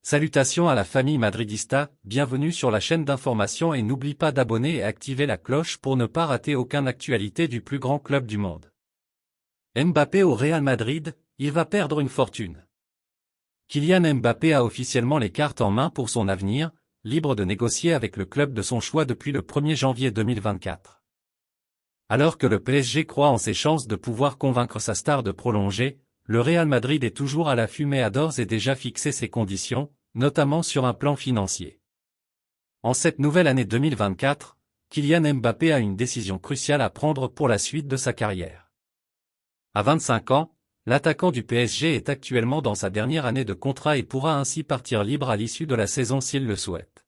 Salutations à la famille madridista, bienvenue sur la chaîne d'information et n'oublie pas d'abonner et activer la cloche pour ne pas rater aucune actualité du plus grand club du monde. Mbappé au Real Madrid, il va perdre une fortune. Kylian Mbappé a officiellement les cartes en main pour son avenir, libre de négocier avec le club de son choix depuis le 1er janvier 2024. Alors que le PSG croit en ses chances de pouvoir convaincre sa star de prolonger, le Real Madrid est toujours à l'affût mais a d'ores et déjà fixé ses conditions, notamment sur un plan financier. En cette nouvelle année 2024, Kylian Mbappé a une décision cruciale à prendre pour la suite de sa carrière. À 25 ans, l'attaquant du PSG est actuellement dans sa dernière année de contrat et pourra ainsi partir libre à l'issue de la saison s'il le souhaite.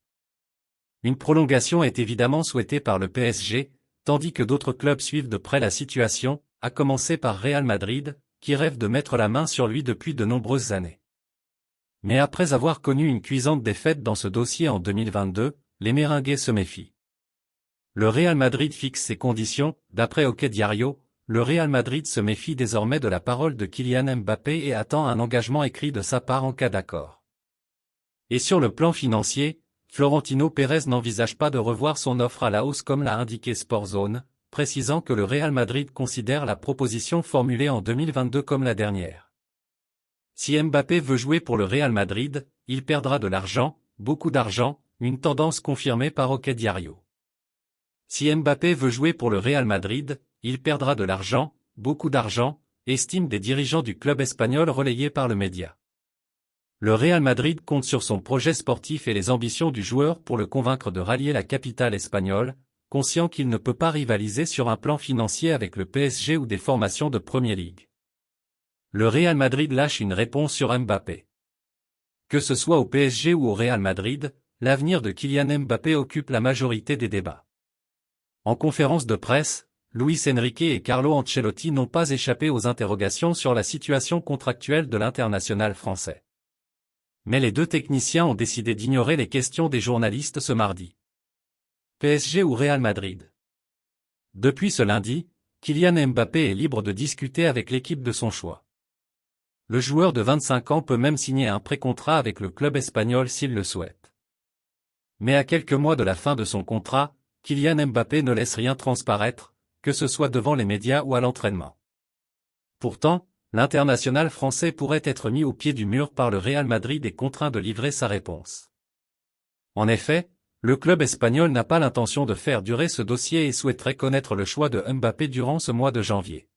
Une prolongation est évidemment souhaitée par le PSG, tandis que d'autres clubs suivent de près la situation, à commencer par Real Madrid, qui rêve de mettre la main sur lui depuis de nombreuses années. Mais après avoir connu une cuisante défaite dans ce dossier en 2022, les Merengues se méfient. Le Real Madrid fixe ses conditions, d'après OK Diario, le Real Madrid se méfie désormais de la parole de Kylian Mbappé et attend un engagement écrit de sa part en cas d'accord. Et sur le plan financier, Florentino Pérez n'envisage pas de revoir son offre à la hausse comme l'a indiqué Sportzone, précisant que le Real Madrid considère la proposition formulée en 2022 comme la dernière. Si Mbappé veut jouer pour le Real Madrid, il perdra de l'argent, beaucoup d'argent, une tendance confirmée par OK Diario. Si Mbappé veut jouer pour le Real Madrid, il perdra de l'argent, beaucoup d'argent, estiment des dirigeants du club espagnol relayés par le média. Le Real Madrid compte sur son projet sportif et les ambitions du joueur pour le convaincre de rallier la capitale espagnole, conscient qu'il ne peut pas rivaliser sur un plan financier avec le PSG ou des formations de Premier League. Le Real Madrid lâche une réponse sur Mbappé. Que ce soit au PSG ou au Real Madrid, l'avenir de Kylian Mbappé occupe la majorité des débats. En conférence de presse, Luis Enrique et Carlo Ancelotti n'ont pas échappé aux interrogations sur la situation contractuelle de l'international français. Mais les deux techniciens ont décidé d'ignorer les questions des journalistes ce mardi. PSG ou Real Madrid. Depuis ce lundi, Kylian Mbappé est libre de discuter avec l'équipe de son choix. Le joueur de 25 ans peut même signer un pré-contrat avec le club espagnol s'il le souhaite. Mais à quelques mois de la fin de son contrat, Kylian Mbappé ne laisse rien transparaître, que ce soit devant les médias ou à l'entraînement. Pourtant, l'international français pourrait être mis au pied du mur par le Real Madrid et contraint de livrer sa réponse. En effet, le club espagnol n'a pas l'intention de faire durer ce dossier et souhaiterait connaître le choix de Mbappé durant ce mois de janvier.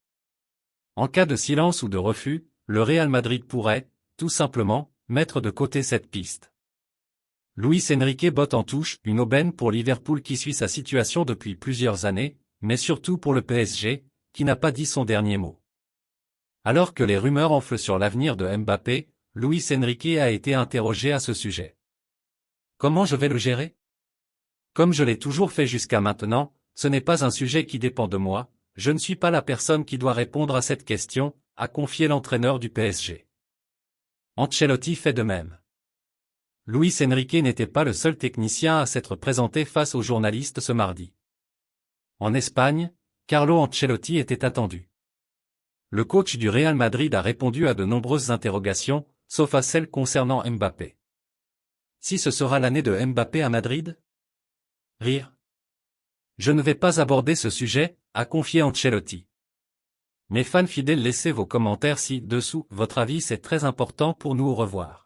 En cas de silence ou de refus, le Real Madrid pourrait, tout simplement, mettre de côté cette piste. Luis Enrique botte en touche, une aubaine pour Liverpool qui suit sa situation depuis plusieurs années, mais surtout pour le PSG, qui n'a pas dit son dernier mot. Alors que les rumeurs enflent sur l'avenir de Mbappé, Luis Enrique a été interrogé à ce sujet. Comment je vais le gérer ? Comme je l'ai toujours fait jusqu'à maintenant, ce n'est pas un sujet qui dépend de moi, je ne suis pas la personne qui doit répondre à cette question, a confié l'entraîneur du PSG. Ancelotti fait de même. Luis Enrique n'était pas le seul technicien à s'être présenté face aux journalistes ce mardi. En Espagne, Carlo Ancelotti était attendu. Le coach du Real Madrid a répondu à de nombreuses interrogations, sauf à celles concernant Mbappé. Si ce sera l'année de Mbappé à Madrid ? Rire. Je ne vais pas aborder ce sujet, a confié Ancelotti. Mes fans fidèles, laissez vos commentaires ci-dessous, votre avis c'est très important pour nous. Au revoir.